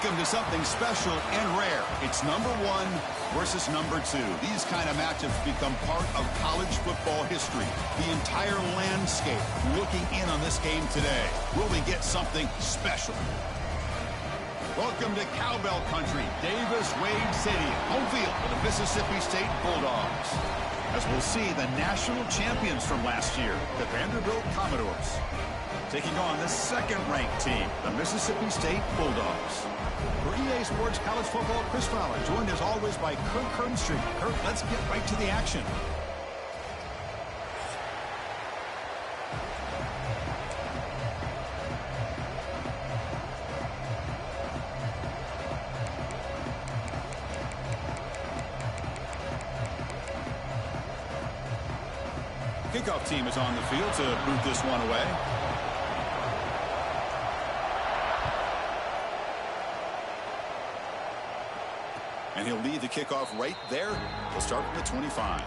Welcome to something special and rare. It's number 1 versus number 2. These kind of matchups become part of college football history. The entire landscape looking in on this game today. Will we get something special? Welcome to Cowbell Country, Davis-Wade Stadium, home field for the Mississippi State Bulldogs. As we'll see, the national champions from last year, the Vanderbilt Commodores, taking on the second-ranked team, the Mississippi State Bulldogs. For EA Sports College Football, Chris Fowler, joined as always by Kirk Herbstreit. Kirk, let's get right to the action. Kickoff team is on the field to boot this one away. And he'll lead the kickoff right there. We'll start from the 25.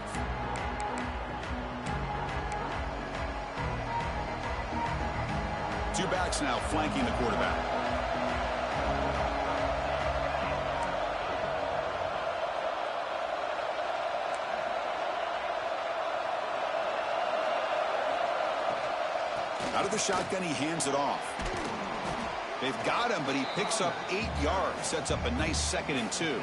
Two backs now flanking the quarterback. Out of the shotgun, he hands it off. They've got him, but he picks up 8 yards. Sets up a nice 2nd and 2.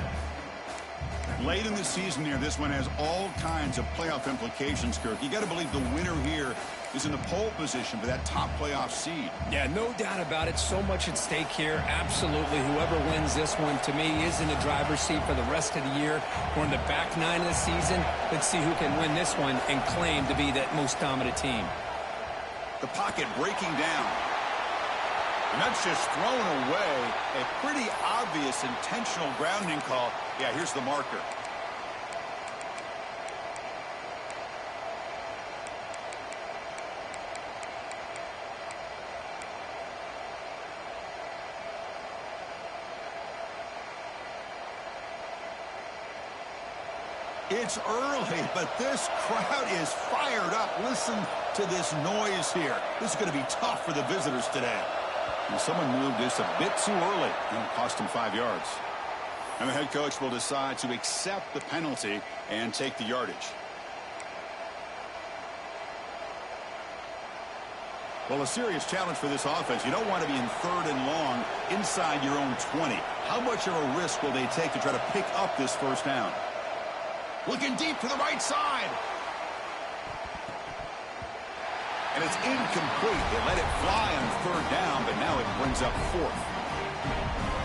Late in the season here, this one has all kinds of playoff implications, Kirk. You got to believe the winner here is in the pole position for that top playoff seed. Yeah, no doubt about it. So much at stake here. Absolutely. Whoever wins this one, to me, is in the driver's seat for the rest of the year. We're in the back 9 of the season. Let's see who can win this one and claim to be that most dominant team. The pocket breaking down. And that's just thrown away. A pretty obvious intentional grounding call. Yeah, here's the marker. It's early, but this crowd is fired up. Listen to this noise here. This is going to be tough for the visitors today. And someone moved this a bit too early, and it cost him 5 yards. And the head coach will decide to accept the penalty and take the yardage. Well, a serious challenge for this offense. You don't want to be in 3rd and long inside your own 20. How much of a risk will they take to try to pick up this first down? Looking deep to the right side. And it's incomplete. They let it fly on 3rd down, but now it brings up 4th.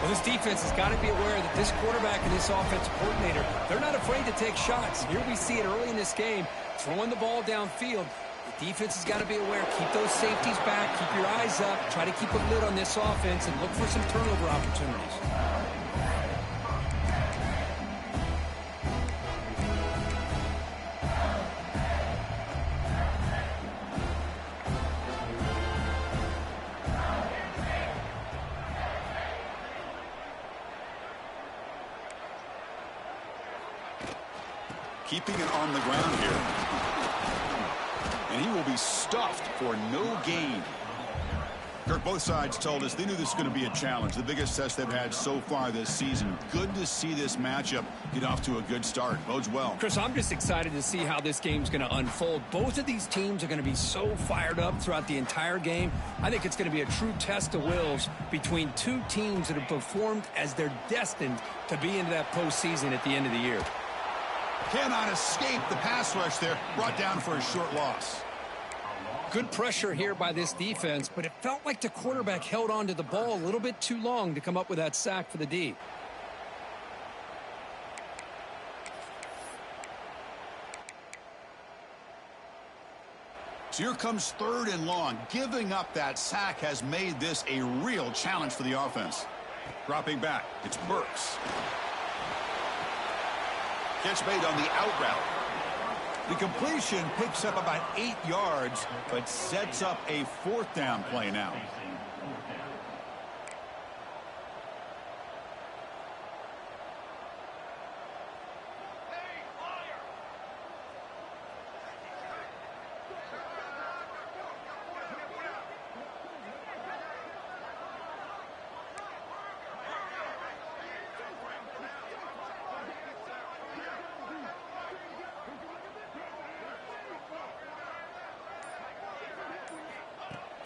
Well, this defense has got to be aware that this quarterback and this offensive coordinator, they're not afraid to take shots. Here we see it early in this game, throwing the ball downfield. The defense has got to be aware. Keep those safeties back. Keep your eyes up. Try to keep a lid on this offense and look for some turnover opportunities. Keeping it on the ground here. And he will be stuffed for no gain. Kirk, both sides told us they knew this was going to be a challenge. The biggest test they've had so far this season. Good to see this matchup get off to a good start. Bodes well. Chris, I'm just excited to see how this game's going to unfold. Both of these teams are going to be so fired up throughout the entire game. I think it's going to be a true test of wills between two teams that have performed as they're destined to be into that postseason at the end of the year. Cannot escape the pass rush there. Brought down for a short loss. Good pressure here by this defense, but it felt like the quarterback held on to the ball a little bit too long to come up with that sack for the D. So here comes 3rd and long. Giving up that sack has made this a real challenge for the offense. Dropping back, it's Burks. Catch made on the out route. The completion picks up about 8 yards, but sets up a 4th down play now.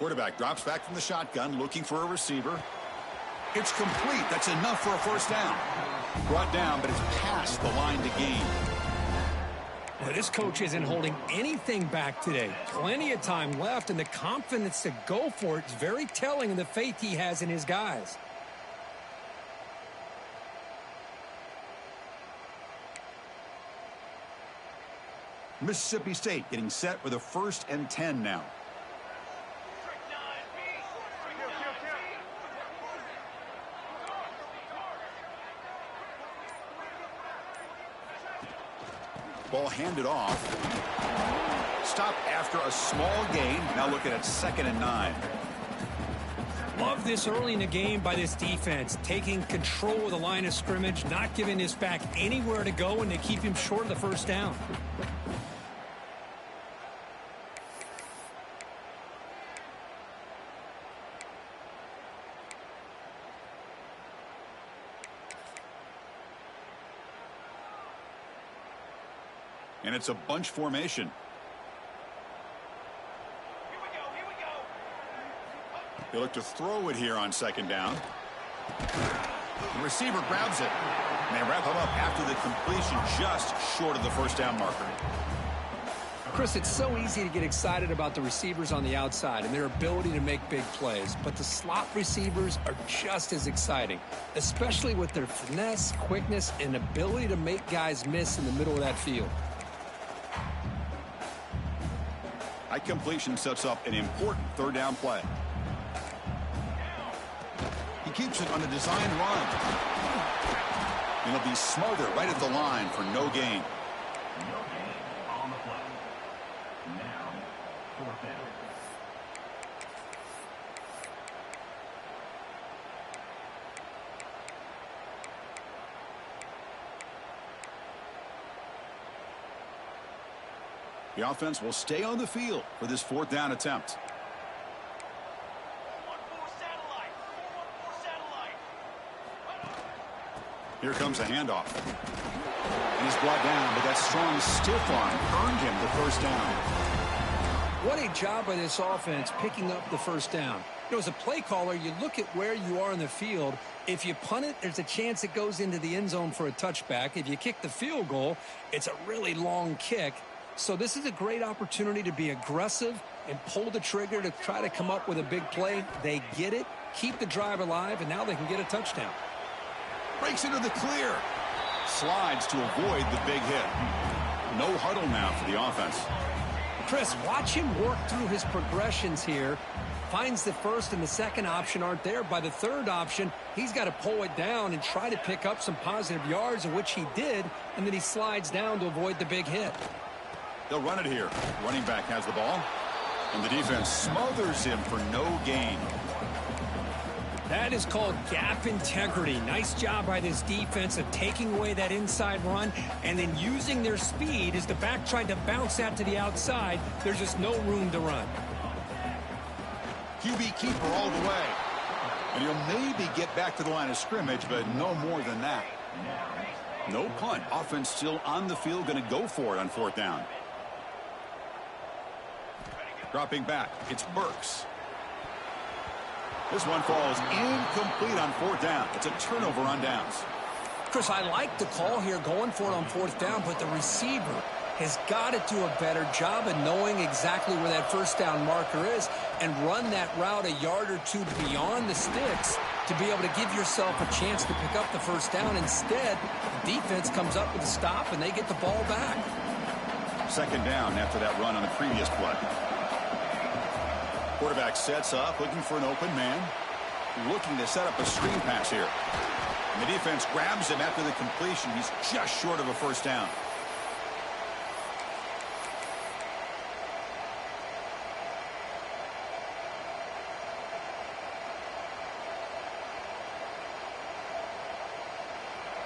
Quarterback drops back from the shotgun, looking for a receiver. It's complete. That's enough for a first down. Brought down, but it's past the line to gain. Well, this coach isn't holding anything back today. Plenty of time left, and the confidence to go for it is very telling of the faith he has in his guys. Mississippi State getting set with a 1st and 10 now. Ball handed off. Stop after a small gain. Now looking at 2nd and 9. Love this early in the game by this defense, taking control of the line of scrimmage, not giving this back anywhere to go, and they keep him short of the first down. And it's a bunch formation. Here we go. They look to throw it here on 2nd down. The receiver grabs it. And they wrap him up after the completion, just short of the first down marker. Chris, it's so easy to get excited about the receivers on the outside and their ability to make big plays, but the slot receivers are just as exciting, especially with their finesse, quickness, and ability to make guys miss in the middle of that field. That completion sets up an important 3rd down play. He keeps it on a design run. And he'll be smothered right at the line for no gain. No gain on the play. Now, 4th down. The offense will stay on the field for this 4th down attempt. 4-1-4 satellite. Here comes a handoff. And he's brought down, but that strong stiff arm earned him the first down. What a job by this offense picking up the first down. You know, as a play caller, you look at where you are in the field. If you punt it, there's a chance it goes into the end zone for a touchback. If you kick the field goal, it's a really long kick. So this is a great opportunity to be aggressive and pull the trigger to try to come up with a big play. They get it, keep the drive alive, and now they can get a touchdown. Breaks into the clear. Slides to avoid the big hit. No huddle now for the offense. Chris, watch him work through his progressions here. Finds the first and the second option aren't there. By the third option, he's got to pull it down and try to pick up some positive yards, of which he did, and then he slides down to avoid the big hit. They'll run it here. Running back has the ball. And the defense smothers him for no gain. That is called gap integrity. Nice job by this defense of taking away that inside run and then using their speed as the back tried to bounce that to the outside. There's just no room to run. QB keeper all the way. And he'll maybe get back to the line of scrimmage, but no more than that. No punt. Offense still on the field, going to go for it on 4th down. Dropping back, it's Burks. This one falls incomplete on 4th down. It's a turnover on downs. Chris, I like the call here going for it on 4th down, but the receiver has got to do a better job of knowing exactly where that first down marker is and run that route a yard or two beyond the sticks to be able to give yourself a chance to pick up the first down. Instead, the defense comes up with a stop and they get the ball back. 2nd down after that run on the previous play. Quarterback sets up, looking for an open man. Looking to set up a screen pass here. And the defense grabs him after the completion. He's just short of a first down.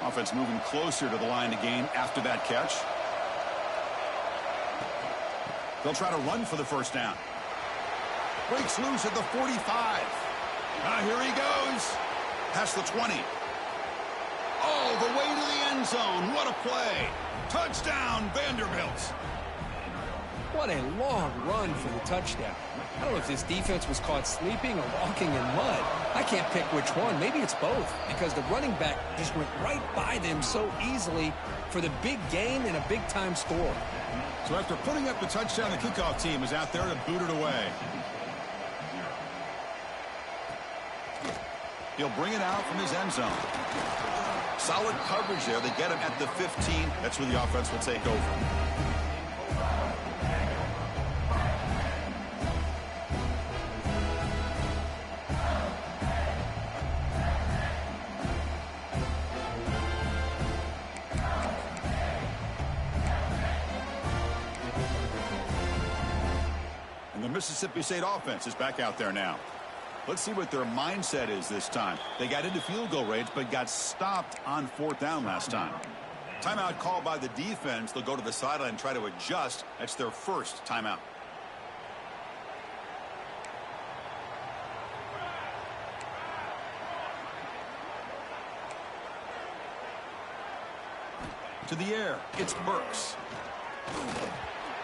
Offense moving closer to the line to gain after that catch. They'll try to run for the first down. Breaks loose at the 45. Here he goes. Past the 20. Oh, the way to the end zone. What a play. Touchdown, Vanderbilt. Well, What a long run for the touchdown. I don't know if this defense was caught sleeping or walking in mud. I can't pick which one. Maybe it's both, because the running back just went right by them so easily for the big gain and a big-time score. So after putting up the touchdown, the kickoff team is out there to boot it away. He'll bring it out from his end zone. Solid coverage there. They get him at the 15. That's where the offense will take over. And the Mississippi State offense is back out there now. Let's see what their mindset is this time. They got into field goal range, but got stopped on 4th down last time. Timeout called by the defense. They'll go to the sideline and try to adjust. That's their first timeout. To the air, it's Burks.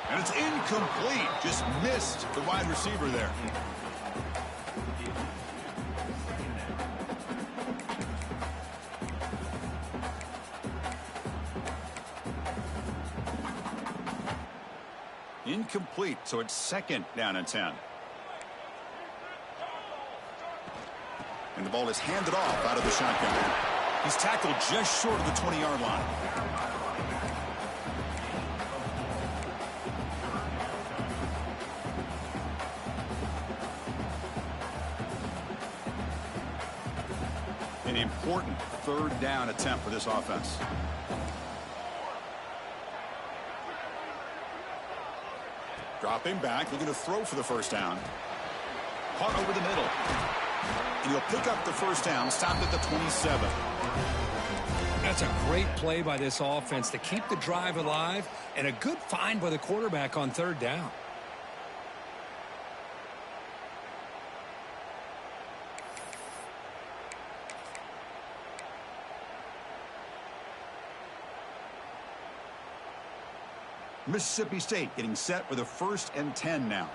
And it's incomplete. Just missed the wide receiver there. Incomplete, so it's 2nd down and 10. And the ball is handed off out of the shotgun. He's tackled just short of the 20-yard line. An important 3rd down attempt for this offense. Dropping back, looking to throw for the 1st down. Caught over the middle. And he'll pick up the 1st down, stopped at the 27. That's a great play by this offense to keep the drive alive, and a good find by the quarterback on 3rd down. Mississippi State getting set with a 1st and 10 now.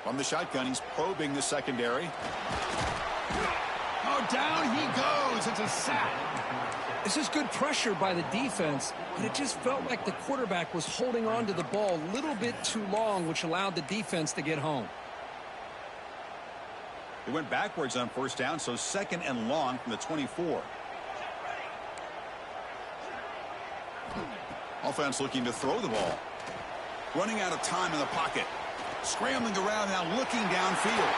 From the shotgun, he's probing the secondary. Oh, down he goes. It's a sack. This is good pressure by the defense, but it just felt like the quarterback was holding on to the ball a little bit too long, which allowed the defense to get home. They went backwards on 1st down, so 2nd and long from the 24. Offense looking to throw the ball. Running out of time in the pocket. Scrambling around now, looking downfield.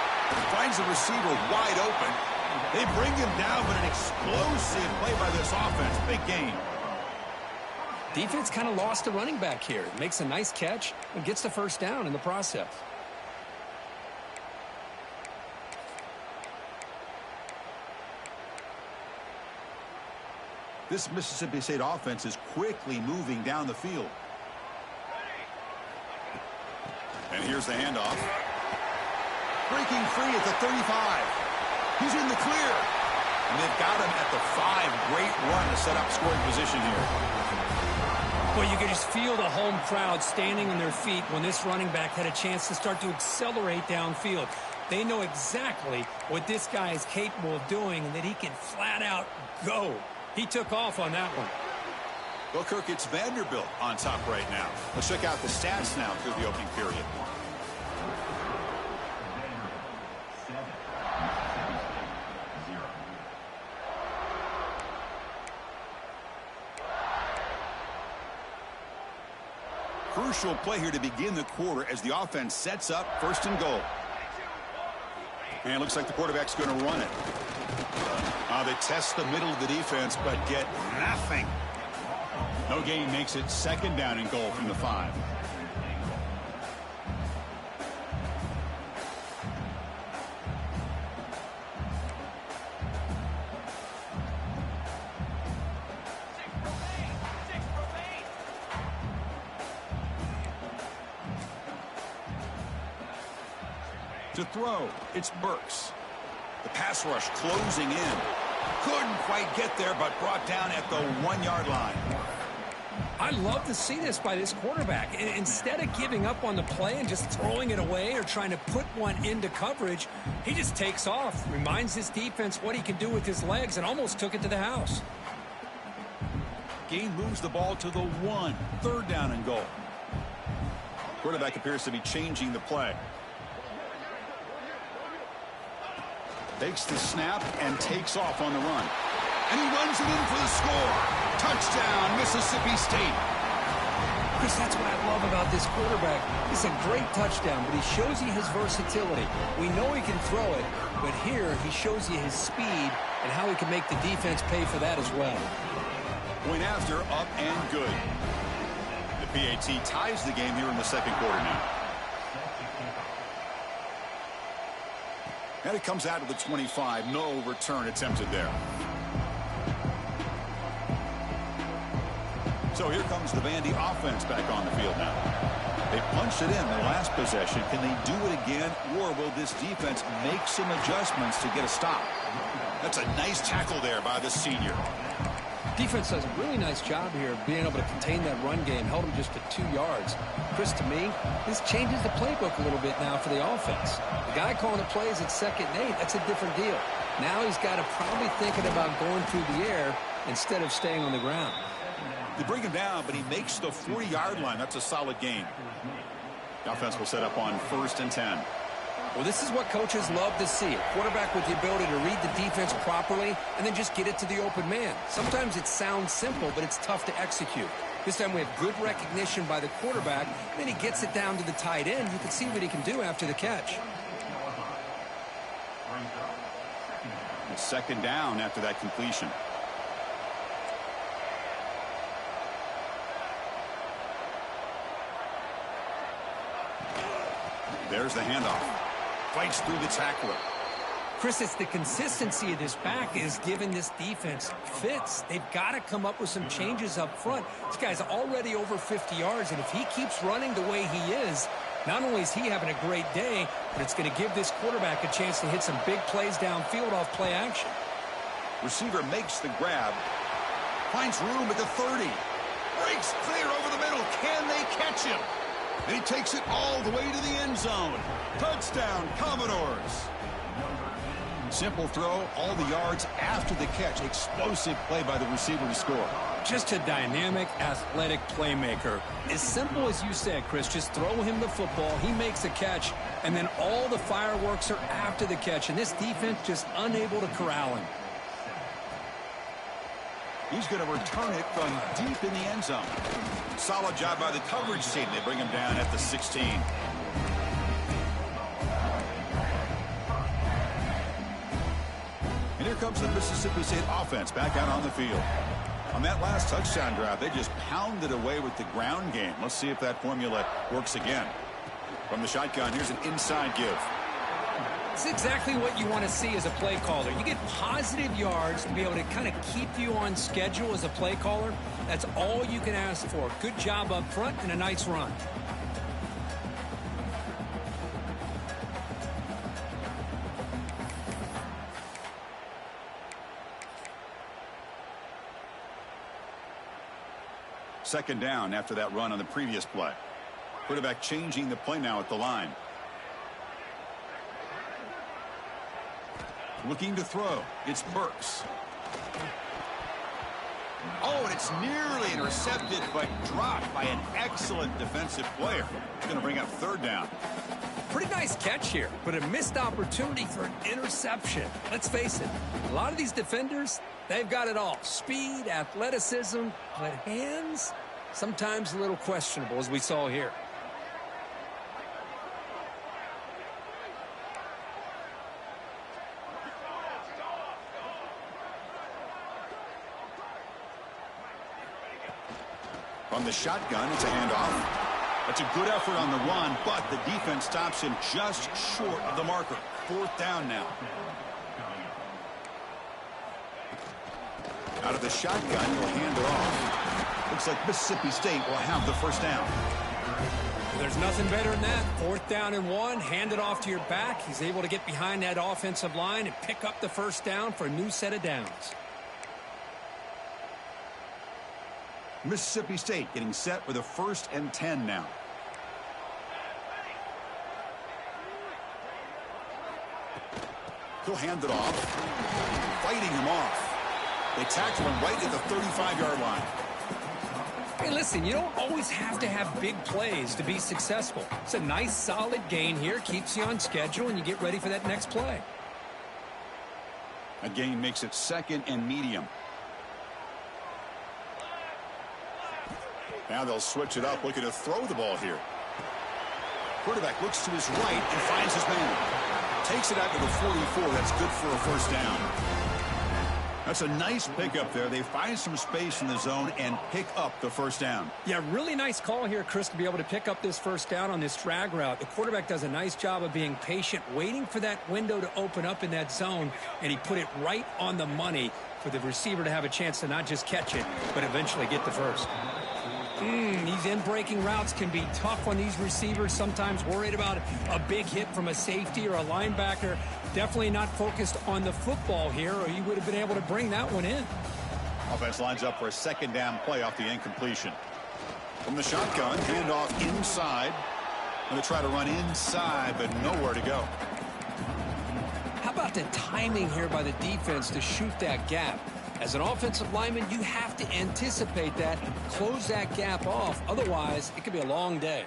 Finds the receiver wide open. They bring him down, but an explosive play by this offense. Big game. Defense kind of lost the running back here. Makes a nice catch and gets the 1st down in the process. This Mississippi State offense is quickly moving down the field. And here's the handoff. Breaking free at the 35. He's in the clear. And they've got him at the 5. Great run to set up scoring position here. Well, you could just feel the home crowd standing on their feet when this running back had a chance to start to accelerate downfield. They know exactly what this guy is capable of doing and that he can flat out go. He took off on that one. Well, Kirk, it's Vanderbilt on top right now. Let's check out the stats now through the opening period. Crucial play here to begin the quarter as the offense sets up 1st and goal. And it looks like the quarterback's going to run it. They test the middle of the defense, but get nothing. No gain makes it 2nd down and goal from the 5. To throw, it's Burks. The pass rush closing in. Good Couldn't quite get there, but brought down at the 1-yard line. I love to see this by this quarterback. Instead of giving up on the play and just throwing it away or trying to put one into coverage, he just takes off, reminds his defense what he can do with his legs, and almost took it to the house. Gain moves the ball to the 1. 3rd down and goal. Quarterback appears to be changing the play. Takes the snap and takes off on the run. And he runs it in for the score. Touchdown, Mississippi State. Chris, that's what I love about this quarterback. It's a great touchdown, but he shows you his versatility. We know he can throw it, but here he shows you his speed and how he can make the defense pay for that as well. Point after, up and good. The PAT ties the game here in the 2nd quarter now. And it comes out to the 25. No return attempted there. So here comes the Vandy offense back on the field now. They punched it in the last possession. Can they do it again, or will this defense make some adjustments to get a stop? That's a nice tackle there by the senior. Defense does a really nice job here of being able to contain that run game. Held him just to 2 yards. Chris, to me, this changes the playbook a little bit now for the offense. The guy calling the plays at 2nd and 8, that's a different deal. Now he's got to probably thinking about going through the air instead of staying on the ground. They bring him down, but he makes the 40-yard line. That's a solid gain. The offense will set up on 1st and 10. Well, this is what coaches love to see. A quarterback with the ability to read the defense properly and then just get it to the open man. Sometimes it sounds simple, but it's tough to execute. This time we have good recognition by the quarterback. Then he gets it down to the tight end. You can see what he can do after the catch. 2nd down after that completion. There's the handoff. Fights through the tackler. Chris, it's the consistency of this back is giving this defense fits. They've got to come up with some changes up front. This guy's already over 50 yards, and if he keeps running the way he is, not only is he having a great day, but it's going to give this quarterback a chance to hit some big plays downfield off play action. Receiver makes the grab. Finds room at the 30. Breaks clear over the middle. Can they catch him? And he takes it all the way to the end zone. Touchdown, Commodores. Simple throw, all the yards after the catch. Explosive play by the receiver to score. Just a dynamic, athletic playmaker. As simple as you said, Chris, just throw him the football, he makes a catch, and then all the fireworks are after the catch, and this defense just unable to corral him. He's going to return it from deep in the end zone. Solid job by the coverage team. They bring him down at the 16. And here comes the Mississippi State offense back out on the field. On that last touchdown drive, they just pounded away with the ground game. Let's see if that formula works again. From the shotgun, here's an inside give. It's exactly what you want to see as a play caller. You get positive yards to be able to kind of keep you on schedule as a play caller. That's all you can ask for. Good job up front and a nice run. Second down after that run on the previous play. Quarterback changing the play now at the line. Looking to throw. It's Burks. Oh, and it's nearly intercepted, but dropped by an excellent defensive player. It's going to bring up 3rd down. Pretty nice catch here, but a missed opportunity for an interception. Let's face it, a lot of these defenders, they've got it all. Speed, athleticism, but hands, sometimes a little questionable, as we saw here. From the shotgun, it's a handoff. That's a good effort on the run, but the defense stops him just short of the marker. 4th down now. Out of the shotgun, he'll hand it off. Looks like Mississippi State will have the 1st down. There's nothing better than that. 4th down and 1. Hand it off to your back. He's able to get behind that offensive line and pick up the 1st down for a new set of downs. Mississippi State getting set with a 1st and 10 now. He'll hand it off. Fighting him off. They tackle him right at the 35-yard line. Hey, listen, you don't always have to have big plays to be successful. It's a nice, solid gain here. Keeps you on schedule, and you get ready for that next play. A gain makes it 2nd and medium. Now they'll switch it up, looking to throw the ball here. Quarterback looks to his right and finds his man. Takes it out to the 44. That's good for a 1st down. That's a nice pickup there. They find some space in the zone and pick up the 1st down. Yeah, really nice call here, Chris, to be able to pick up this 1st down on this drag route. The quarterback does a nice job of being patient, waiting for that window to open up in that zone, and he put it right on the money for the receiver to have a chance to not just catch it, but eventually get the 1st. These in-breaking routes can be tough on these receivers, sometimes worried about a big hit from a safety or a linebacker. Definitely not focused on the football here, or you would have been able to bring that one in. Offense lines up for a 2nd down play off the incompletion. From the shotgun, handoff inside. Going to try to run inside, but nowhere to go. How about the timing here by the defense to shoot that gap? As an offensive lineman, you have to anticipate that, close that gap off. Otherwise, it could be a long day.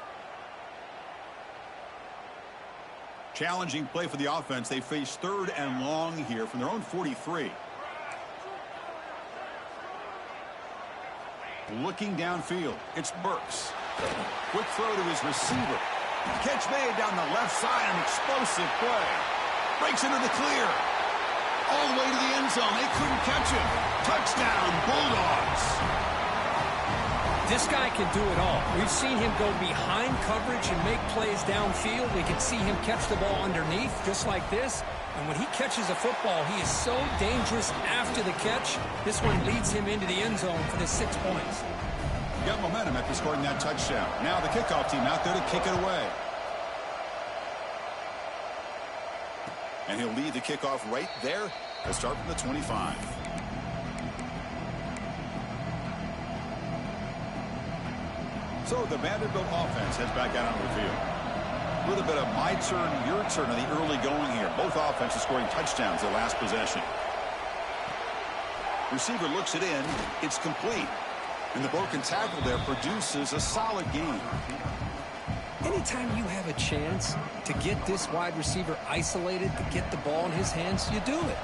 Challenging play for the offense. They face 3rd and long here from their own 43. Looking downfield, it's Burks. Quick throw to his receiver. Catch made down the left side, an explosive play. Breaks into the clear. All the way to the end zone. They couldn't catch him. Touchdown, Bulldogs. This guy can do it all. We've seen him go behind coverage and make plays downfield. We can see him catch the ball underneath, just like this. And when he catches a football, he is so dangerous after the catch. This one leads him into the end zone for the 6 points. Got momentum after scoring that touchdown. Now the kickoff team out there to kick it away. And he'll lead the kickoff right there. They'll start from the 25. So the Vanderbilt offense heads back out onto the field. A little bit of my turn, your turn in the early going here. Both offenses scoring touchdowns their last possession. Receiver looks it in. It's complete. And the broken tackle there produces a solid gain. Anytime you have a chance to get this wide receiver isolated, to get the ball in his hands, you do it.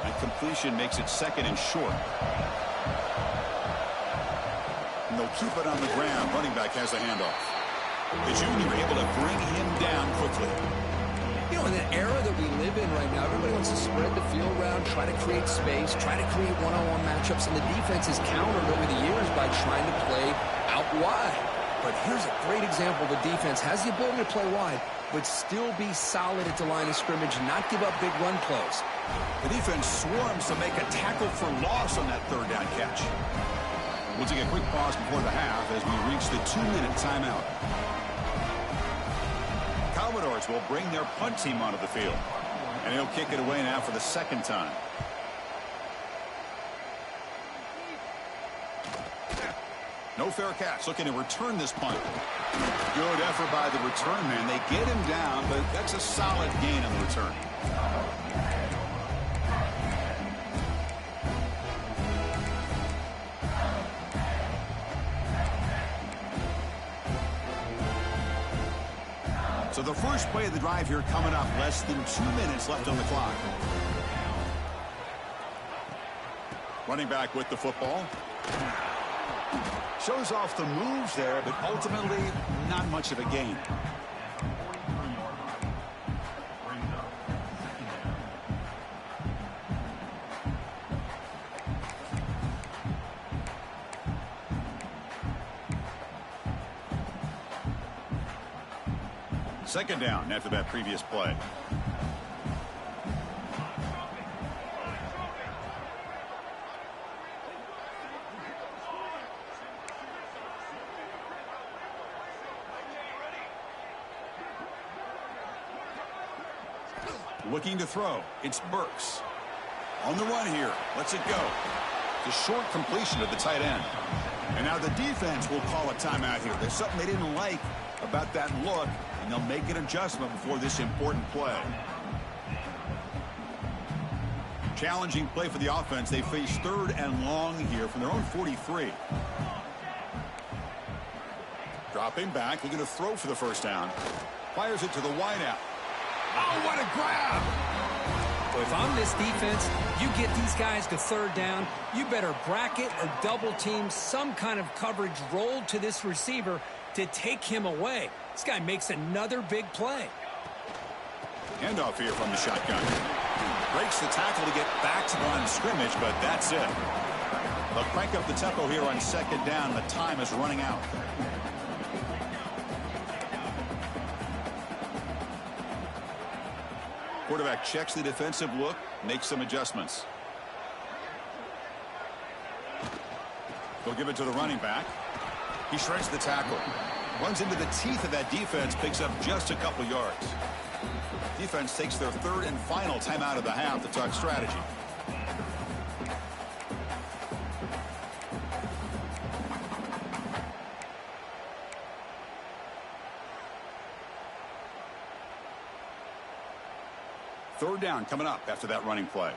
And completion makes it 2nd and short. And they'll keep it on the ground. Running back has the handoff. The junior able to bring him down quickly. You know, in the era that we live in right now, everybody wants to spread the field around, try to create space, try to create one-on-one matchups, and the defense is countered over the years by trying to play out wide. But here's a great example. The defense has the ability to play wide, but still be solid at the line of scrimmage, not give up big run plays. The defense swarms to make a tackle for loss on that 3rd down catch. We'll take a quick pause before the half as we reach the 2-minute timeout. Commodores will bring their punt team onto the field. And he'll kick it away now for the 2nd time. No fair catch. Looking to return this punt. Good effort by the return man. They get him down, but that's a solid gain on the return. So the first play of the drive here coming up. Less than 2 minutes left on the clock. Running back with the football. Shows off the moves there, but ultimately not much of a gain. Second down after that previous play. Looking to throw. It's Burks. On the run here. Lets it go. The short completion to the tight end. And now the defense will call a timeout here. There's something they didn't like about that look, and they'll make an adjustment before this important play. Challenging play for the offense. They face 3rd and long here from their own 43. Dropping back, looking to throw for the first down. Fires it to the wideout. Oh, what a grab! Well, if I'm this defense, you get these guys to 3rd down, you better bracket or double team some kind of coverage rolled to this receiver to take him away. This guy makes another big play. Handoff here from the shotgun. Breaks the tackle to get back to the line of scrimmage, but that's it. They'll crank up the tempo here on 2nd down. The time is running out. Quarterback checks the defensive look, makes some adjustments. They'll give it to the running back. He shreds the tackle. Runs into the teeth of that defense, picks up just a couple yards. Defense takes their 3rd and final timeout of the half to talk strategy. Third down coming up after that running play.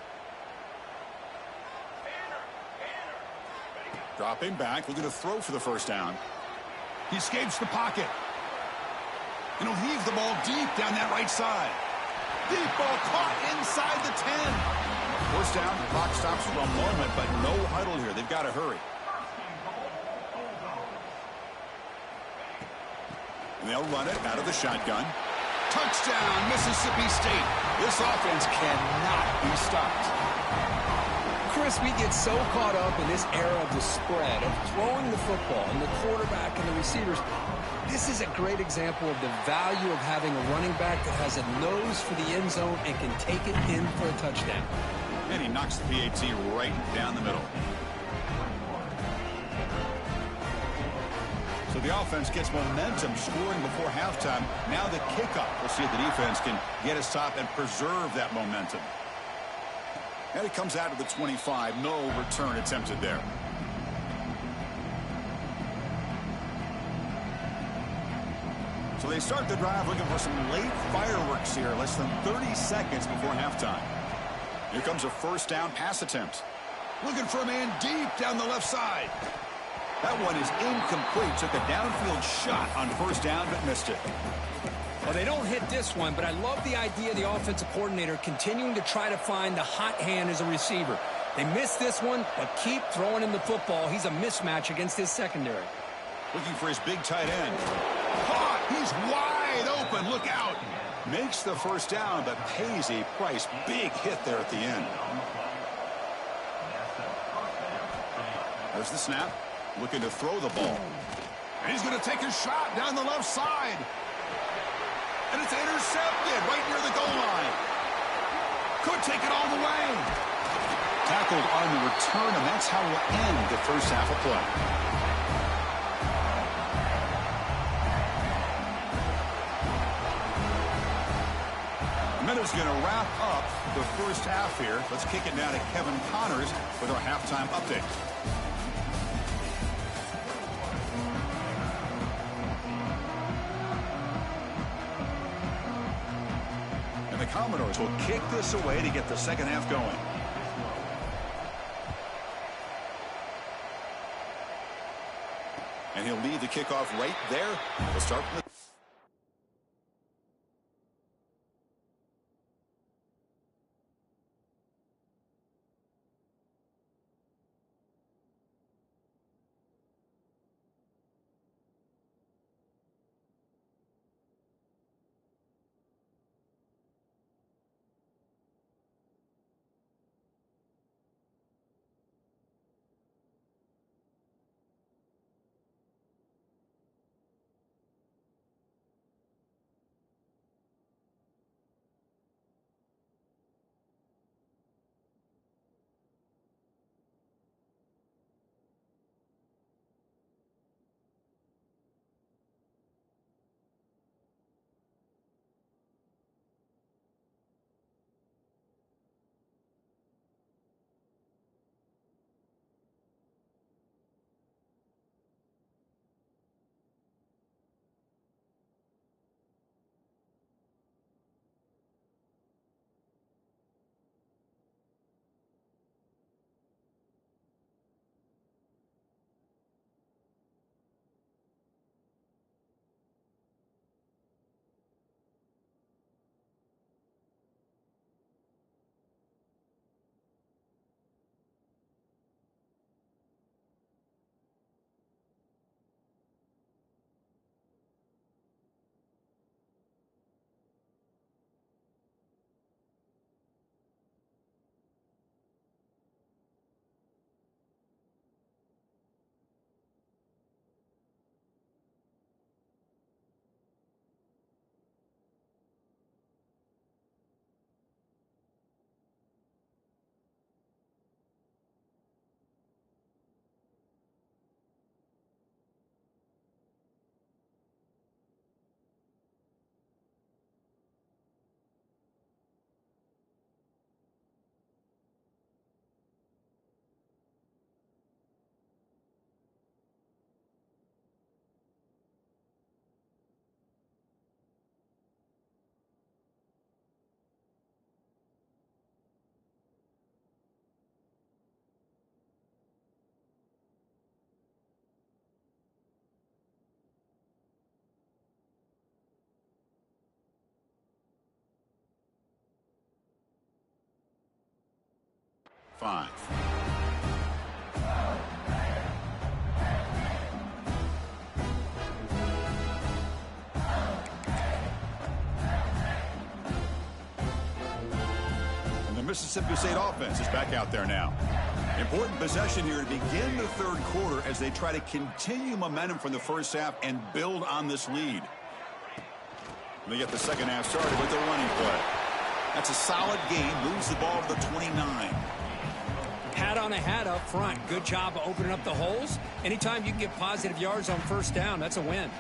Dropping back, looking to throw for the first down. He escapes the pocket. And he'll heave the ball deep down that right side. Deep ball caught inside the 10. First down, the clock stops for a moment, but no huddle here. They've got to hurry. And they'll run it out of the shotgun. Touchdown, Mississippi State. This offense cannot be stopped. Chris, we get so caught up in this era of the spread, of throwing the football, and the quarterback and the receivers. This is a great example of the value of having a running back that has a nose for the end zone and can take it in for a touchdown. And he knocks the PAT right down the middle. So the offense gets momentum scoring before halftime. Now the kickoff. We'll see if the defense can get a stop and preserve that momentum. And it comes out of the 25. No return attempted there. So they start the drive looking for some late fireworks here. Less than 30 seconds before halftime. Here comes a first down pass attempt. Looking for a man deep down the left side. That one is incomplete. Took a downfield shot on first down, but missed it. Well, they don't hit this one, but I love the idea of the offensive coordinator continuing to try to find the hot hand as a receiver. They missed this one, but keep throwing him the football. He's a mismatch against his secondary. Looking for his big tight end. Caught! He's wide open. Look out. Makes the first down, but pays a price. Big hit there at the end. There's the snap. Looking to throw the ball. And he's going to take a shot down the left side. And it's intercepted right near the goal line. Could take it all the way. Tackled on the return, and that's how we'll end the first half of play. Minutes going to wrap up the first half here. Let's kick it now to Kevin Connors with our halftime update. And the Commodores will kick this away to get the second half going. And he'll lead the kickoff right there. We'll start from the 5. And the Mississippi State offense is back out there now. Important possession here to begin the third quarter as they try to continue momentum from the first half and build on this lead. And they get the second half started with the running play. That's a solid gain. Moves the ball to the 29. Hat on a hat up front. Good job of opening up the holes. Anytime you can get positive yards on first down, that's a win.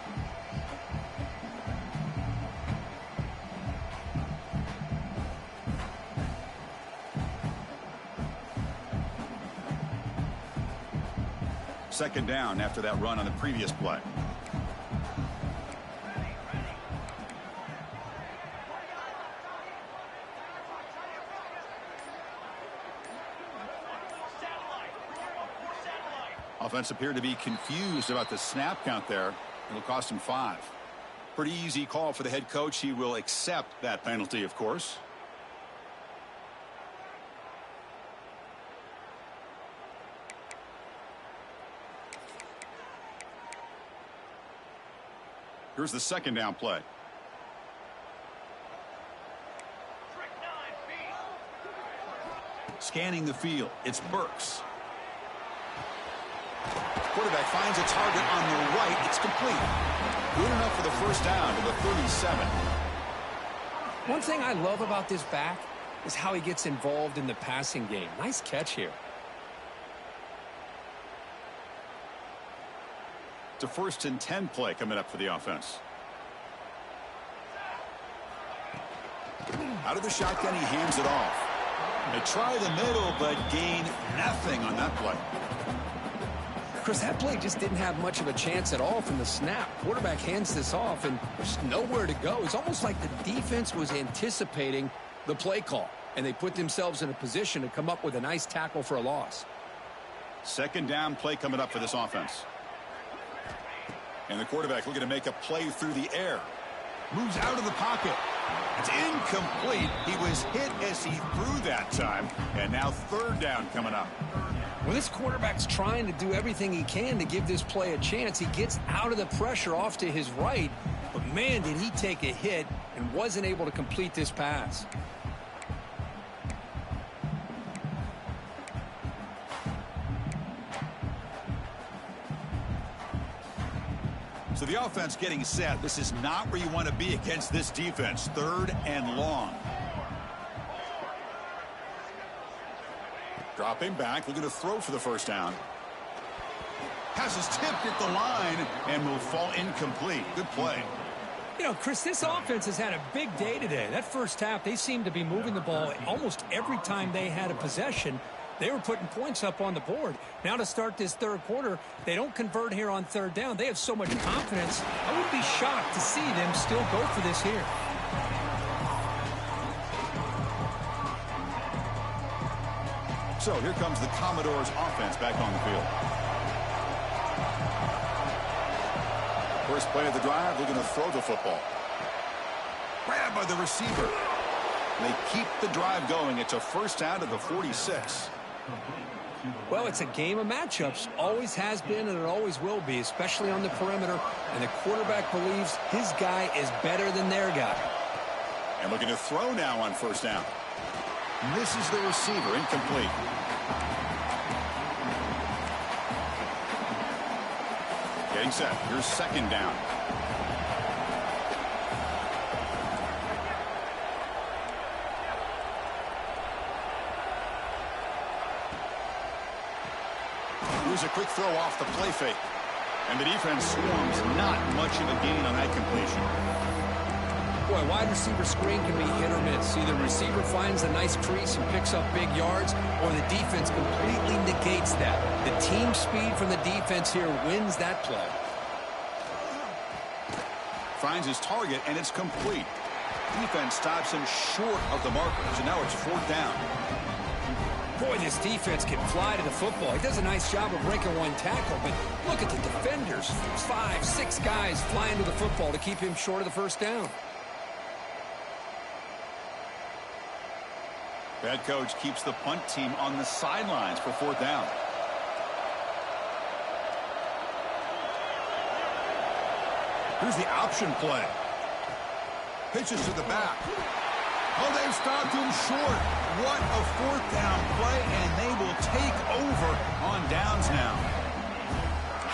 Second down after that run on the previous play. Offense appeared to be confused about the snap count there. It'll cost him 5. Pretty easy call for the head coach. He will accept that penalty, of course. Here's the second down play. Scanning the field, it's Burks. Quarterback finds a target on the right. It's complete. Good enough for the first down to the 37. One thing I love about this back is how he gets involved in the passing game. Nice catch here. It's a 1st and 10 play coming up for the offense. Out of the shotgun, he hands it off. They try the middle, but gain nothing on that play. Chris, that play just didn't have much of a chance at all from the snap. Quarterback hands this off, and there's nowhere to go. It's almost like the defense was anticipating the play call, and they put themselves in a position to come up with a nice tackle for a loss. Second down play coming up for this offense. And the quarterback looking to make a play through the air. Moves out of the pocket. It's incomplete. He was hit as he threw that time. And now third down coming up. Well, this quarterback's trying to do everything he can to give this play a chance. He gets out of the pressure off to his right. But, man, did he take a hit and wasn't able to complete this pass. So the offense getting set. This is not where you want to be against this defense. 3rd and long. Dropping back, looking to throw for the first down. Pass is tipped at the line and will fall incomplete. Good play. You know, Chris, this offense has had a big day today. That first half, they seemed to be moving the ball almost every time they had a possession. They were putting points up on the board. Now to start this third quarter, they don't convert here on third down. They have so much confidence. I would be shocked to see them still go for this here. So here comes the Commodores offense back on the field. First play of the drive, looking to throw the football. Grabbed by the receiver. They keep the drive going. It's a first down to the 46. Well, it's a game of matchups. Always has been and it always will be, especially on the perimeter. And the quarterback believes his guy is better than their guy. And looking to throw now on first down. Misses the receiver, incomplete. Getting set. Here's second down. Here's a quick throw off the play fake. And the defense swarms. Not much of a gain on that completion. Boy, wide receiver screen can be hit or miss. Either receiver finds a nice crease and picks up big yards, or the defense completely negates that. The team speed from the defense here wins that play. Finds his target, and it's complete. Defense stops him short of the marker, so now it's fourth down. Boy, this defense can fly to the football. He does a nice job of breaking one tackle, but look at the defenders. 5, 6 guys flying to the football to keep him short of the first down. Head coach keeps the punt team on the sidelines for 4th down. Here's the option play. Pitches to the back. Oh, they've stopped him short. What a 4th down play, and they will take over on downs now.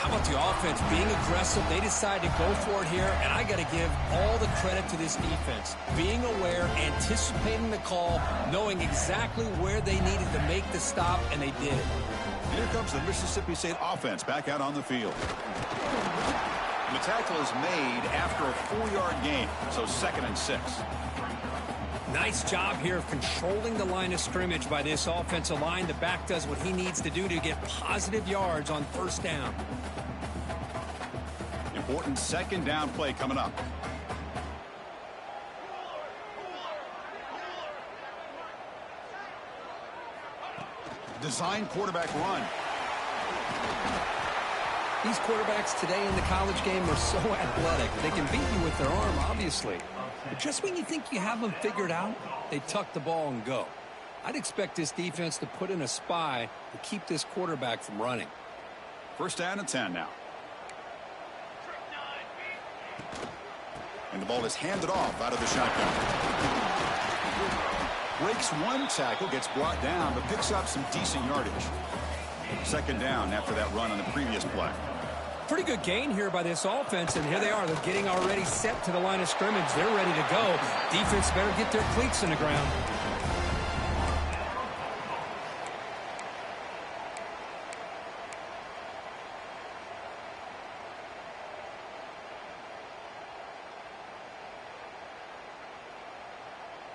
How about the offense being aggressive? They decide to go for it here, and I got to give all the credit to this defense. Being aware, anticipating the call, knowing exactly where they needed to make the stop, and they did. Here comes the Mississippi State offense back out on the field. And the tackle is made after a 4-yard gain, so 2nd and 6. Nice job here of controlling the line of scrimmage by this offensive line. The back does what he needs to do to get positive yards on 1st down. Important 2nd down play coming up. Design quarterback run. These quarterbacks today in the college game are so athletic. They can beat you with their arm, obviously. But just when you think you have them figured out, they tuck the ball and go. I'd expect this defense to put in a spy to keep this quarterback from running. 1st down and 10 now. And the ball is handed off out of the shotgun. Breaks one tackle, gets brought down, but picks up some decent yardage. 2nd down after that run on the previous play. Pretty good gain here by this offense, and here they are. They're getting already set to the line of scrimmage. They're ready to go. Defense better get their cleats in the ground.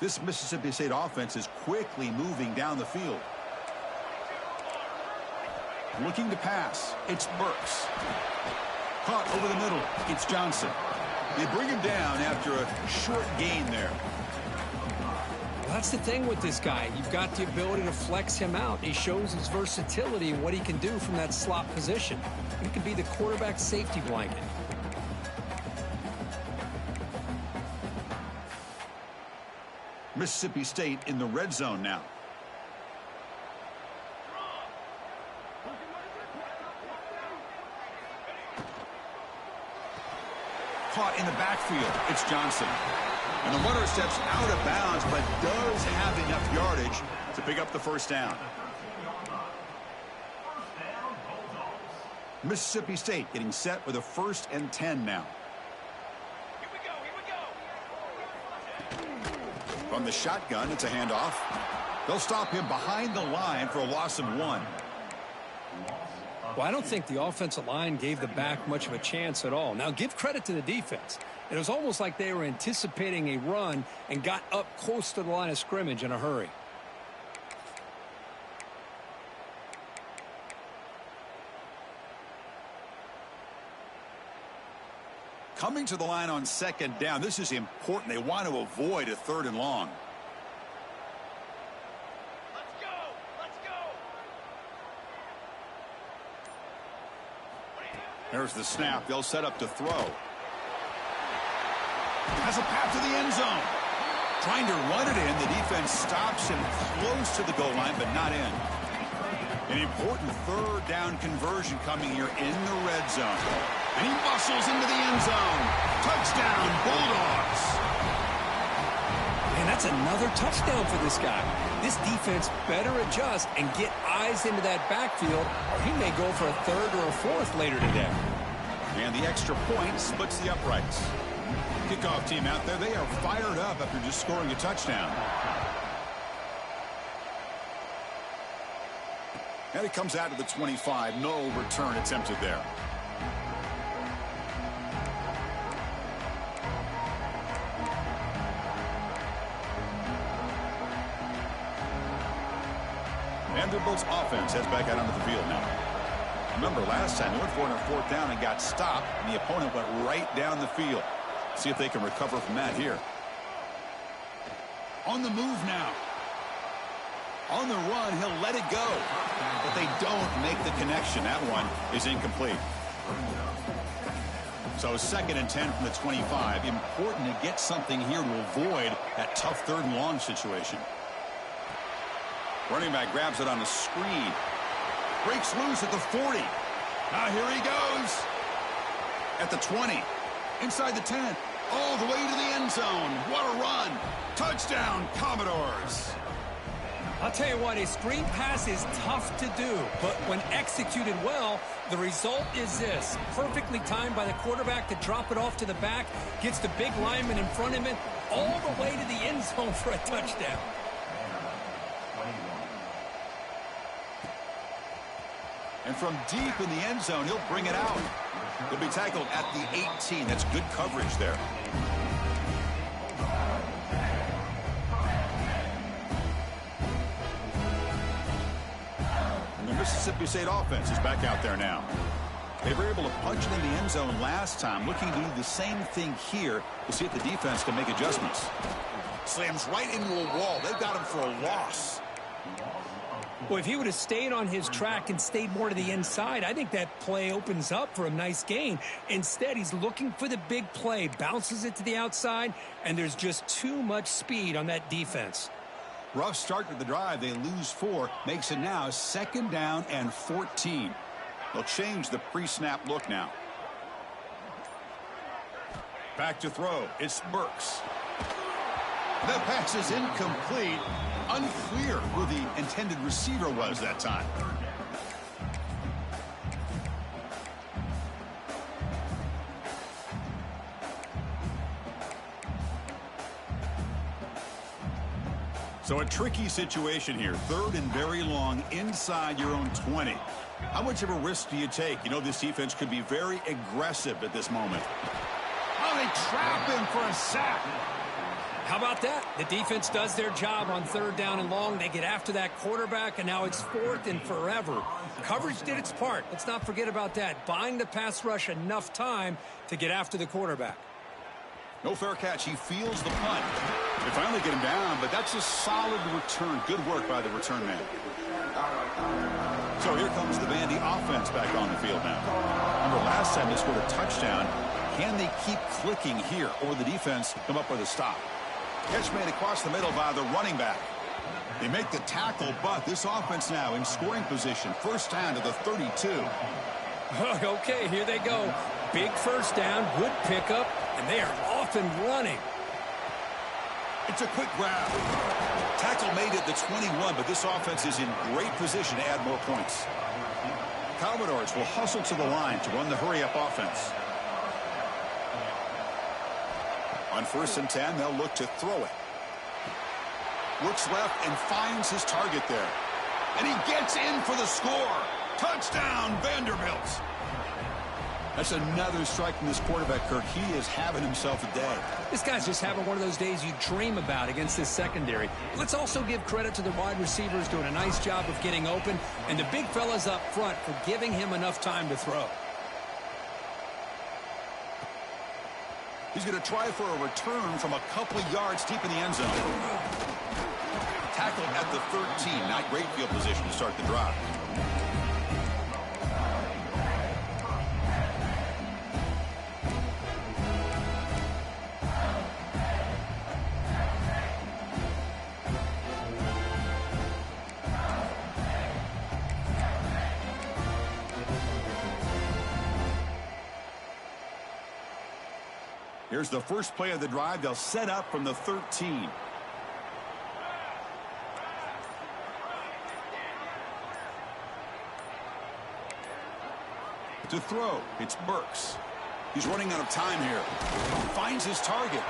This Mississippi State offense is quickly moving down the field. Looking to pass. It's Burks. Caught over the middle. It's Johnson. They bring him down after a short gain there. Well, that's the thing with this guy. You've got the ability to flex him out. He shows his versatility and what he can do from that slot position. He can be the quarterback safety blanket. Mississippi State in the red zone now. Caught in the backfield. It's Johnson. And the runner steps out of bounds, but does have enough yardage to pick up the 1st down. Mississippi State getting set with a 1st and 10 now. From the shotgun, it's a handoff. They'll stop him behind the line for a loss of 1. Well, I don't think the offensive line gave the back much of a chance at all. Now, give credit to the defense. It was almost like they were anticipating a run and got up close to the line of scrimmage in a hurry. Coming to the line on 2nd down, this is important. They want to avoid a 3rd and long. There's the snap. They'll set up to throw. Has a path to the end zone. Trying to run it in. The defense stops him close to the goal line, but not in. An important 3rd down conversion coming here in the red zone. And he bustles into the end zone. Touchdown, Bulldogs. And that's another touchdown for this guy. This defense better adjust and get eyes into that backfield, or he may go for a 3rd or a 4th later today. And the extra point splits the uprights. Kickoff team out there, they are fired up after just scoring a touchdown. And it comes out to the 25. No return attempted there. Vanderbilt's offense heads back out onto the field now. Remember, last time they went for it on 4th down and got stopped, and the opponent went right down the field. See if they can recover from that here. On the move now. On the run, he'll let it go. But they don't make the connection. That one is incomplete. So 2nd and 10 from the 25. Important to get something here to avoid that tough 3rd and long situation. Running back grabs it on a screen. Breaks loose at the 40. Now here he goes. At the 20. Inside the 10. All the way to the end zone. What a run. Touchdown, Commodores. I'll tell you what, a screen pass is tough to do, but when executed well, the result is this. Perfectly timed by the quarterback to drop it off to the back, gets the big lineman in front of him, all the way to the end zone for a touchdown. And from deep in the end zone, he'll bring it out. He'll be tackled at the 18. That's good coverage there. And the Mississippi State offense is back out there now. They were able to punch it in the end zone last time, looking to do the same thing here to see if the defense can make adjustments. Slams right into a wall. They've got him for a loss. Well, if he would have stayed on his track and stayed more to the inside, I think that play opens up for a nice gain. Instead, he's looking for the big play, bounces it to the outside, and there's just too much speed on that defense. Rough start to the drive. They lose 4. Makes it now 2nd down and 14. They'll change the pre-snap look now. Back to throw. It's Burks. That pass is incomplete. Unclear who the intended receiver was that time. So a tricky situation here. 3rd and very long inside your own 20. How much of a risk do you take? You know this defense could be very aggressive at this moment. Oh, they trap him for a sack. How about that? The defense does their job on 3rd down and long. They get after that quarterback, and now it's 4th and forever. Coverage did its part. Let's not forget about that. Buying the pass rush enough time to get after the quarterback. No fair catch. He feels the punt. They finally get him down, but that's a solid return. Good work by the return man. So here comes the Vandy offense back on the field now. Remember last time they scored a touchdown. Can they keep clicking here, or the defense come up with a stop? Catch made across the middle by the running back. They make the tackle, but this offense now in scoring position. 1st down to the 32. Okay, here they go. Big 1st down, good pickup, and they are off and running. It's a quick grab. Tackle made at the 21, but this offense is in great position to add more points. Commodores will hustle to the line to run the hurry-up offense. On 1st and 10, they'll look to throw it. Looks left and finds his target there. And he gets in for the score. Touchdown, Vanderbilt. That's another strike from this quarterback, Kirk. He is having himself a day. This guy's just having one of those days you dream about against this secondary. Let's also give credit to the wide receivers doing a nice job of getting open, and the big fellas up front for giving him enough time to throw. He's going to try for a return from a couple of yards deep in the end zone. Tackled at the 13. Not great field position to start the drive. Here's the first play of the drive. They'll set up from the 13. To throw, it's Burks. He's running out of time here. Finds his target.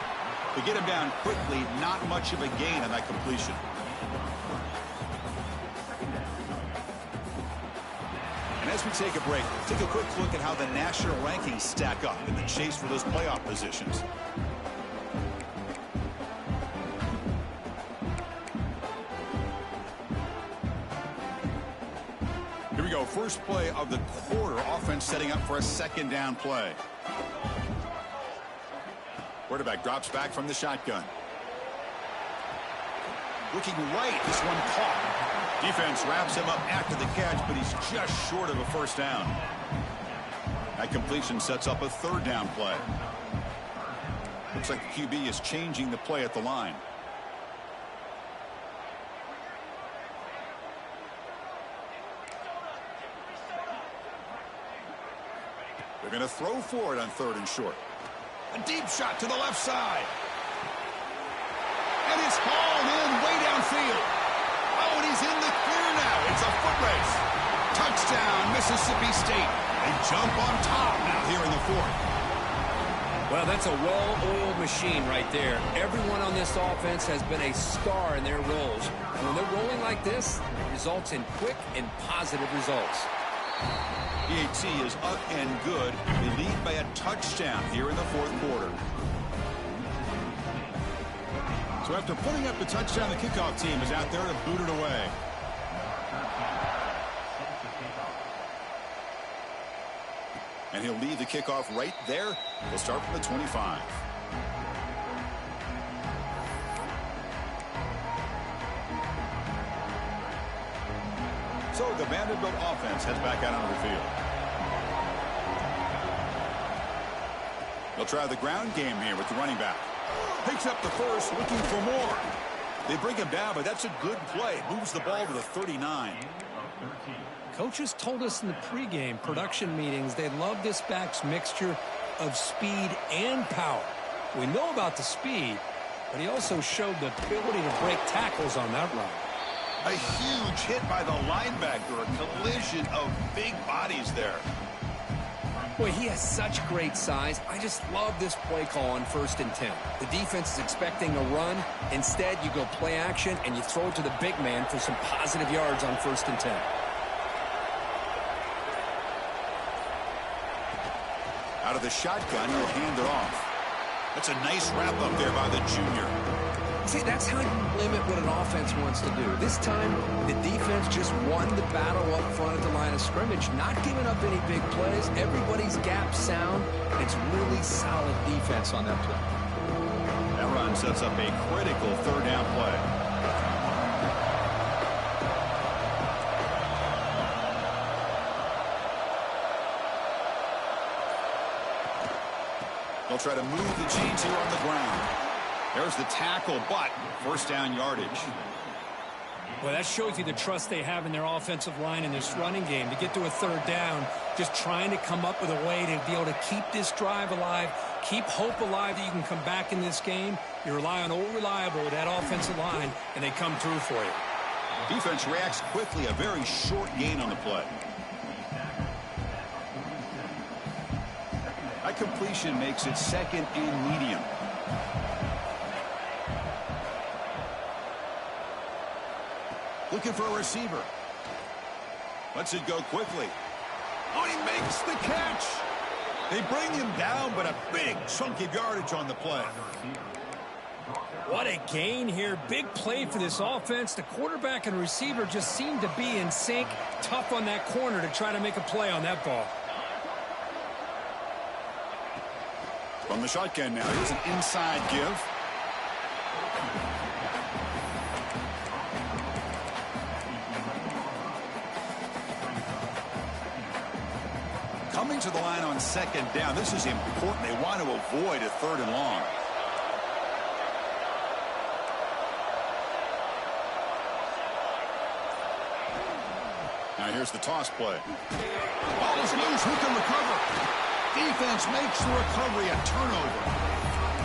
To get him down quickly, not much of a gain on that completion. And as we take a break, take a quick look at how the national rankings stack up in the chase for those playoff positions. Here we go. First play of the quarter. Offense setting up for a 2nd down play. Quarterback drops back from the shotgun. Looking right. This one caught. Defense wraps him up after the catch, but he's just short of a 1st down. That completion sets up a 3rd down play. Looks like the QB is changing the play at the line. They're going to throw for it on 3rd and short. A deep shot to the left side. And it's hauled in way downfield. Oh, and he's in the clear now. It's a foot race. Touchdown, Mississippi State. They jump on top now here in the 4th. Well, that's a well-oiled machine right there. Everyone on this offense has been a star in their roles. And when they're rolling like this, it results in quick and positive results. PAT is up and good. They lead by a touchdown here in the 4th quarter. So after putting up the touchdown, the kickoff team is out there to boot it away. And he'll leave the kickoff right there. We'll start from the 25. So the Vanderbilt offense heads back out onto the field. They'll try the ground game here with the running back. Picks up the first, looking for more. They bring him down, but that's a good play. Moves the ball to the 39. Coaches told us in the pregame production meetings they love this back's mixture of speed and power. We know about the speed, but he also showed the ability to break tackles on that run. A huge hit by the linebacker, a collision of big bodies there. Boy, he has such great size. I just love this play call on 1st and 10. The defense is expecting a run. Instead, you go play action and you throw it to the big man for some positive yards on 1st and 10. Out of the shotgun, he'll hand it off. That's a nice wrap up there by the junior. See, that's how you limit what an offense wants to do. This time, the defense just won the battle up front at the line of scrimmage, not giving up any big plays. Everybody's gap sound, and it's really solid defense on that play. That run sets up a critical 3rd down play. They'll try to move the chains here on the ground. There's the tackle, but 1st down yardage. Well, that shows you the trust they have in their offensive line in this running game. To get to a 3rd down, just trying to come up with a way to be able to keep this drive alive, keep hope alive that you can come back in this game. You rely on old reliable with that offensive line, and they come through for you. Defense reacts quickly, a very short gain on the play. That completion makes it 2nd and medium. Looking for a receiver. Lets it go quickly. Oh, he makes the catch. They bring him down, but a big chunk of yardage on the play. What a gain here. Big play for this offense. The quarterback and receiver just seem to be in sync. Tough on that corner to try to make a play on that ball. From the shotgun now, here's an inside give. Coming to the line on 2nd down. This is important. They want to avoid a 3rd and long. Now here's the toss play. Ball is loose. Who can recover? Defense makes the recovery a turnover.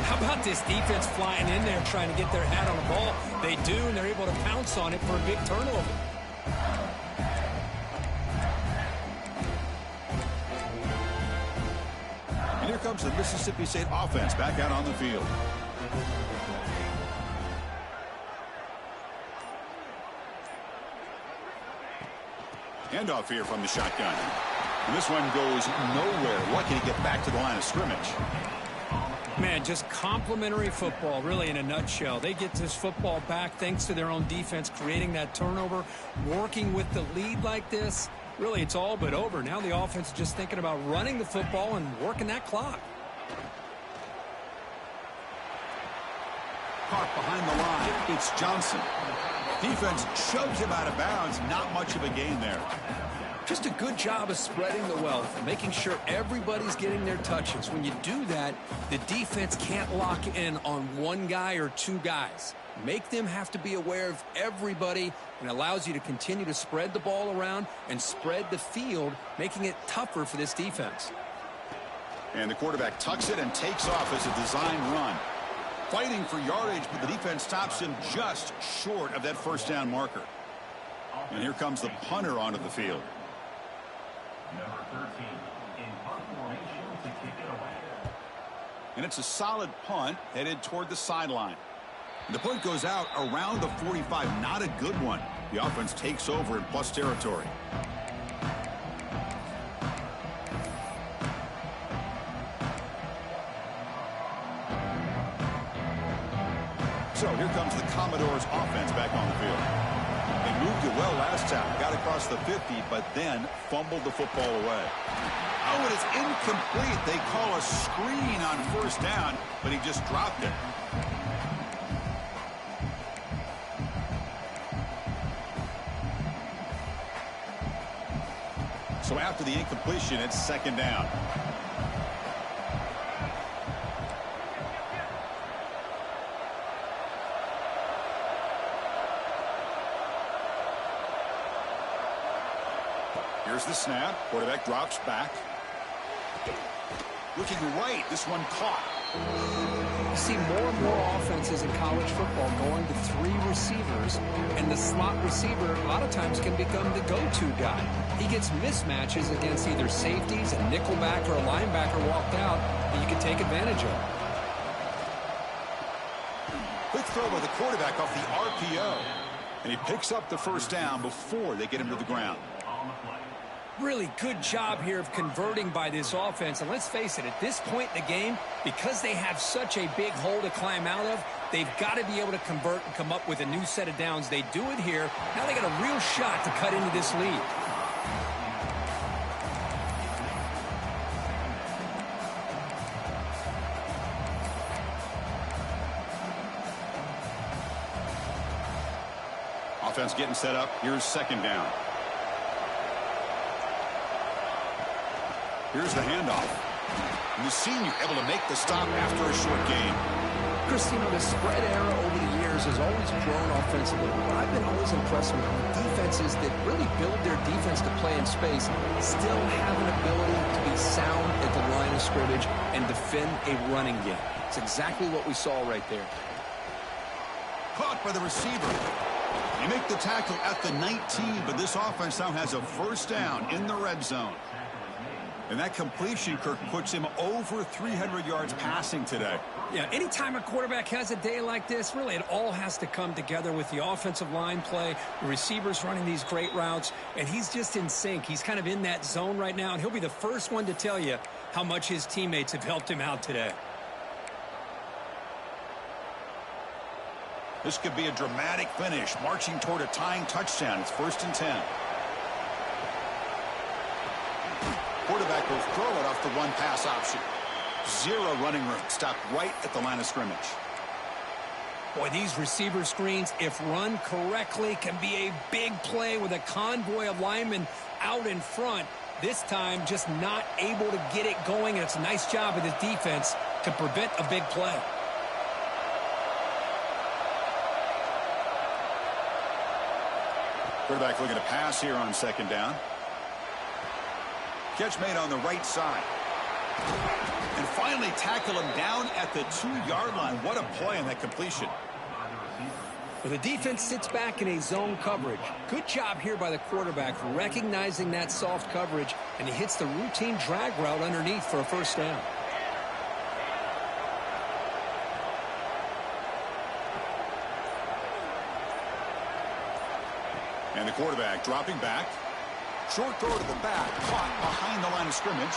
How about this defense flying in there trying to get their hat on the ball? They do, and they're able to pounce on it for a big turnover. And here comes the Mississippi State offense back out on the field. Handoff here from the shotgun. And this one goes nowhere. Lucky to get back to the line of scrimmage. Man, just complimentary football, really, in a nutshell. They get this football back thanks to their own defense, creating that turnover, working with the lead like this. Really, it's all but over. Now the offense is just thinking about running the football and working that clock. Caught behind the line. It's Johnson. Defense shoves him out of bounds. Not much of a gain there. Just a good job of spreading the wealth, making sure everybody's getting their touches. When you do that, the defense can't lock in on one guy or two guys. Make them have to be aware of everybody, and allows you to continue to spread the ball around and spread the field, making it tougher for this defense. And the quarterback tucks it and takes off as a design run. Fighting for yardage, but the defense stops him just short of that first down marker. And here comes the punter onto the field. Number 13 in punt formation to kick it away. And it's a solid punt headed toward the sideline. The punt goes out around the 45. Not a good one. The offense takes over in plus territory. So here comes the Commodores offense back on the field. They moved it well last time, got across the 50, but then fumbled the football away. Oh, it is incomplete. They call a screen on first down, but he just dropped it. So after the incompletion, it's second down. Here's the snap. Quarterback drops back. Looking right. This one caught. You see more and more offenses in college football going to 3 receivers, and the slot receiver a lot of times can become the go-to guy. He gets mismatches against either safeties, a nickelback, or a linebacker walked out, and you can take advantage of it. Quick throw by the quarterback off the RPO, and he picks up the first down before they get him to the ground. Really good job here of converting by this offense. And let's face it, at this point in the game, because they have such a big hole to climb out of, they've got to be able to convert and come up with a new set of downs. They do it here. Now they got a real shot to cut into this lead. Offense getting set up. Here's second down. Here's the handoff. And the senior able to make the stop after a short gain. Chris, you know, the spread era over the years has always grown offensively, but I've been always impressed with defenses that really build their defense to play in space, still have an ability to be sound at the line of scrimmage and defend a running game. It's exactly what we saw right there. Caught by the receiver. They make the tackle at the 19, but this offense now has a first down in the red zone. And that completion, Kirk, puts him over 300 yards passing today. Yeah, anytime a quarterback has a day like this, really it all has to come together with the offensive line play, the receivers running these great routes, and he's just in sync. He's kind of in that zone right now, and he'll be the first one to tell you how much his teammates have helped him out today. This could be a dramatic finish, marching toward a tying touchdown. It's 1st and 10. Quarterback will throw it off the one-pass option. 0 running room. Stopped right at the line of scrimmage. Boy, these receiver screens, if run correctly, can be a big play with a convoy of linemen out in front. This time, just not able to get it going, and it's a nice job of the defense to prevent a big play. Quarterback looking to pass here on second down. Catch made on the right side. And finally tackle him down at the 2-yard line. What a play on that completion. Well, the defense sits back in a zone coverage. Good job here by the quarterback recognizing that soft coverage, and he hits the routine drag route underneath for a first down. And the quarterback dropping back. Short throw to the back, caught behind the line of scrimmage.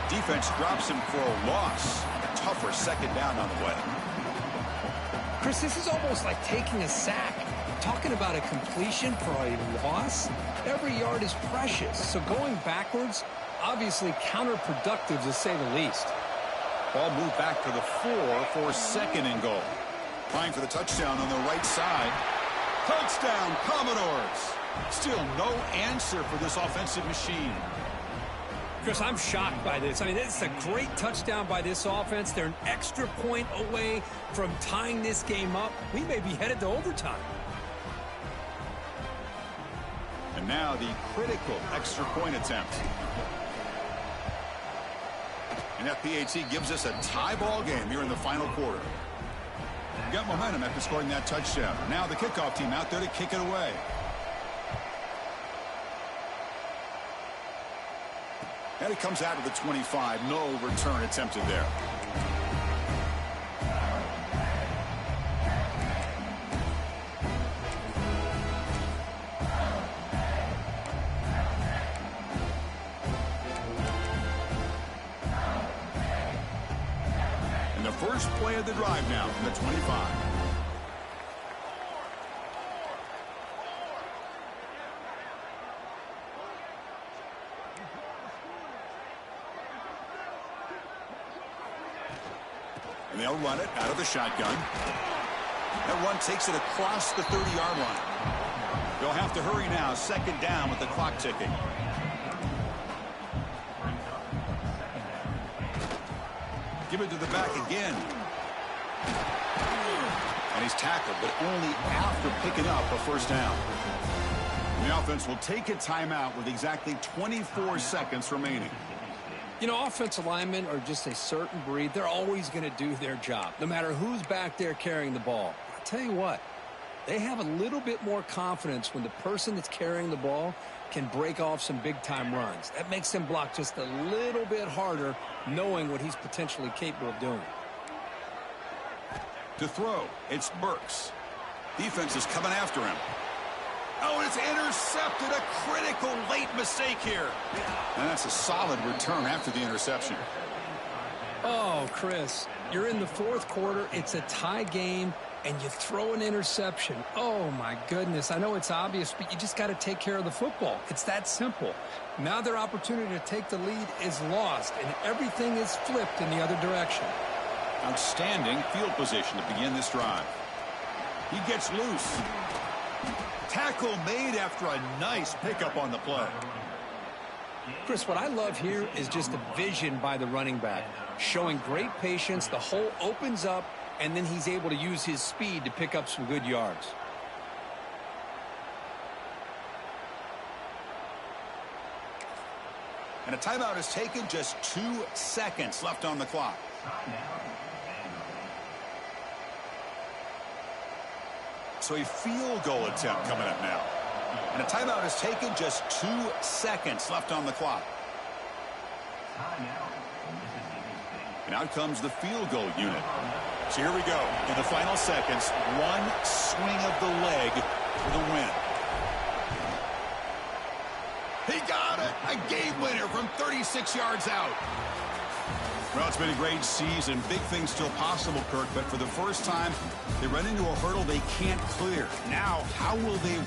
Defense drops him for a loss. A tougher second down on the way. Chris, this is almost like taking a sack. Talking about a completion for a loss, every yard is precious. So going backwards, obviously counterproductive to say the least. Ball moved back to the 4 for second and goal. Trying for the touchdown on the right side. Touchdown, Commodores. Still no answer for this offensive machine. Chris, I'm shocked by this. I mean, it's a great touchdown by this offense. They're an extra point away from tying this game up. We may be headed to overtime. And now the critical extra point attempt. And FPHC gives us a tie ball game here in the final quarter. Got momentum after scoring that touchdown. Now the kickoff team out there to kick it away. And it comes out of the 25. No return attempted there. And the first play of the drive now from the 25. And they'll run it out of the shotgun. That run takes it across the 30-yard line. They'll have to hurry now. Second down with the clock ticking. Give it to the back again. And he's tackled, but only after picking up a first down. And the offense will take a timeout with exactly 24 seconds remaining. You know, offensive linemen are just a certain breed. They're always going to do their job, no matter who's back there carrying the ball. I'll tell you what, they have a little bit more confidence when the person that's carrying the ball can break off some big-time runs. That makes them block just a little bit harder, knowing what he's potentially capable of doing. To throw, it's Burks. Defense is coming after him. Oh, it's intercepted. A critical late mistake here. And that's a solid return after the interception. Oh, Chris, you're in the fourth quarter. It's a tie game, and you throw an interception. Oh, my goodness. I know it's obvious, but you just got to take care of the football. It's that simple. Now their opportunity to take the lead is lost, and everything is flipped in the other direction. Outstanding field position to begin this drive. He gets loose. Tackle made after a nice pickup on the play. Chris, what I love here is just the vision by the running back, showing great patience. The hole opens up, and then he's able to use his speed to pick up some good yards. And a timeout is taken. Just 2 seconds left on the clock. So a field goal attempt coming up now. And a timeout is taken. Just 2 seconds left on the clock. And out comes the field goal unit. So here we go. In the final seconds, one swing of the leg for the win. He got it! A game winner from 36 yards out. Well, it's been a great season. Big things still possible, Kirk, but for the first time, they run into a hurdle they can't clear. Now, how will they